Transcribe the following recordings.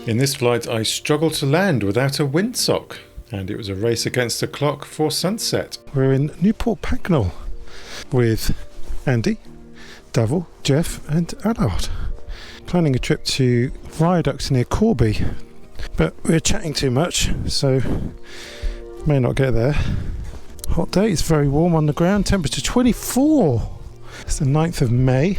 In this flight I struggled to land without a windsock, and it was a race against the clock for sunset. We're in Newport Pagnell with Andy, Davil, Jeff and Allard. Planning a trip to viaducts near Corby, but we're chatting too much so may not get there. Hot day, it's very warm on the ground, temperature 24. It's the 9th of May.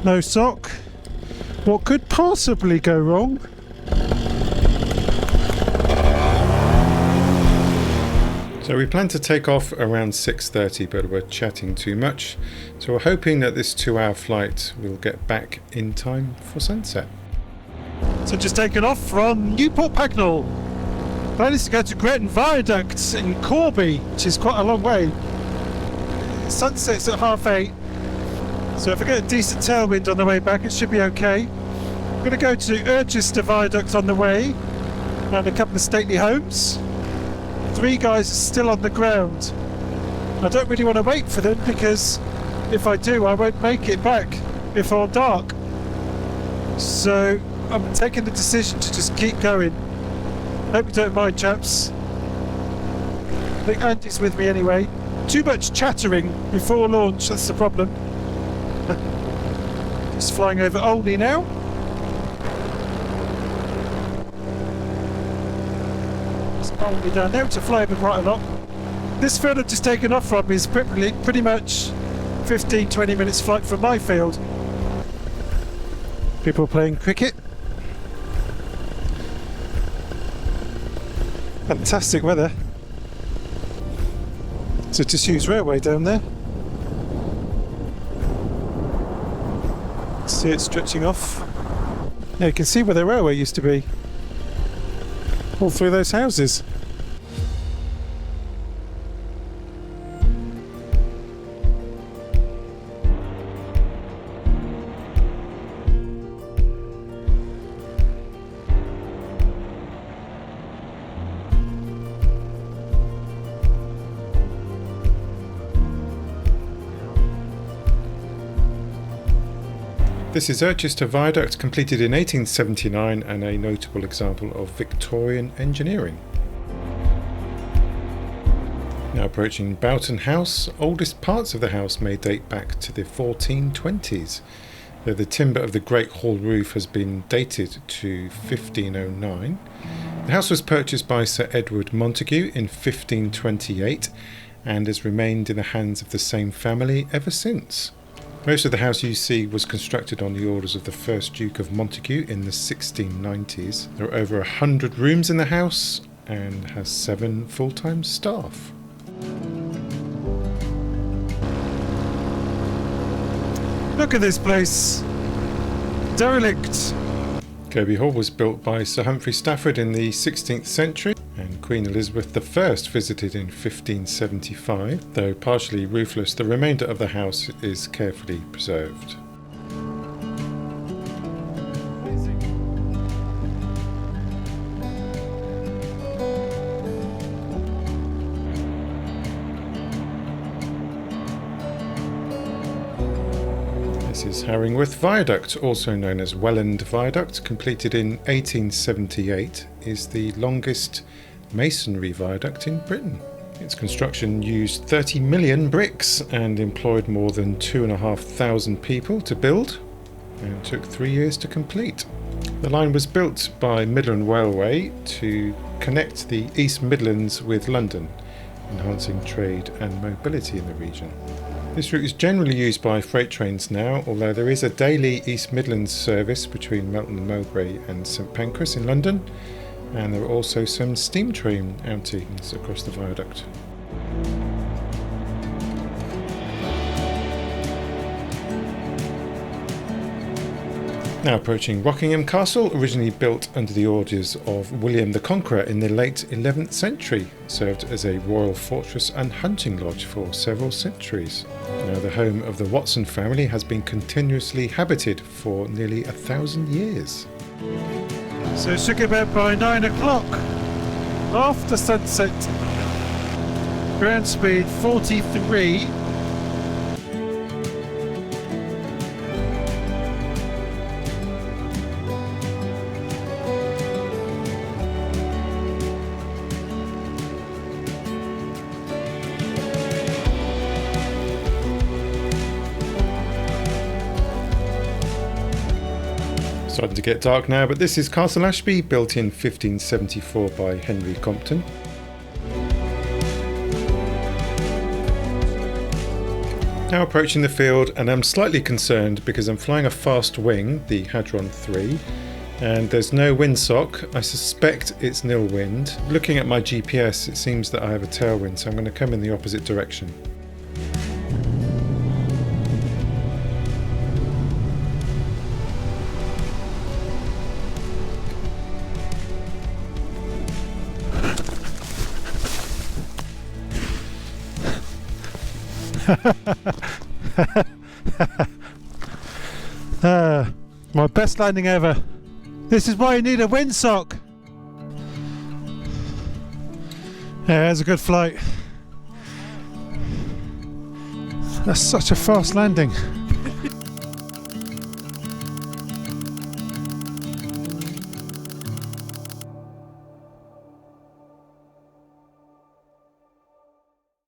No sock. What could possibly go wrong? So we plan to take off around 6:30, but we're chatting too much. So we're hoping that this 2-hour flight will get back in time for sunset. So just taken off from Newport Pagnell. Plan is to go to Gretton Viaduct in Corby, which is quite a long way. Sunset's at 8:30. So if I get a decent tailwind on the way back, it should be okay. I'm going to go to Urchester Viaduct on the way, and a couple of stately homes. 3 guys are still on the ground. I don't really want to wait for them because if I do, I won't make it back before dark. So I'm taking the decision to just keep going. Hope you don't mind, chaps. I think Andy's with me anyway. Too much chattering before launch, that's the problem. Just flying over Olney now. There's Olney down there, which I fly over quite a lot. This field I've just taken off from is pretty much 15-20 minutes flight from my field. People playing cricket. Fantastic weather. So Disused Railway down there. See it stretching off. Yeah, you can see where the railway used to be. All through those houses. This is Urchester Viaduct, completed in 1879 and a notable example of Victorian engineering. Now approaching Boughton House. Oldest parts of the house may date back to the 1420s, though the timber of the Great Hall roof has been dated to 1509. The house was purchased by Sir Edward Montague in 1528 and has remained in the hands of the same family ever since. Most of the house you see was constructed on the orders of the first Duke of Montague in the 1690s. There are over 100 rooms in the house and has 7 full-time staff. Look at this place. Derelict. Kirby Hall was built by Sir Humphrey Stafford in the 16th century, and Queen Elizabeth I visited in 1575. Though partially roofless, the remainder of the house is carefully preserved. This is Haringworth Viaduct, also known as Welland Viaduct, completed in 1878, is the longest masonry viaduct in Britain. Its construction used 30 million bricks and employed more than 2,500 people to build, and took 3 years to complete. The line was built by Midland Railway to connect the East Midlands with London, enhancing trade and mobility in the region. This route is generally used by freight trains now, although there is a daily East Midlands service between Melton Mowbray and St Pancras in London, and there are also some steam train outings across the viaduct. Now approaching Rockingham Castle, originally built under the orders of William the Conqueror in the late 11th century, served as a royal fortress and hunting lodge for several centuries. Now the home of the Watson family has been continuously habited for nearly 1,000 years. So it should get back by 9 o'clock. After sunset. Ground speed 43. Starting to get dark now, but this is Castle Ashby, built in 1574 by Henry Compton. Now approaching the field, and I'm slightly concerned because I'm flying a fast wing, the Hadron 3, and there's no windsock. I suspect it's nil wind. Looking at my GPS, it seems that I have a tailwind, so I'm going to come in the opposite direction. My best landing ever. This is why you need a windsock. Yeah, that's a good flight. That's such a fast landing.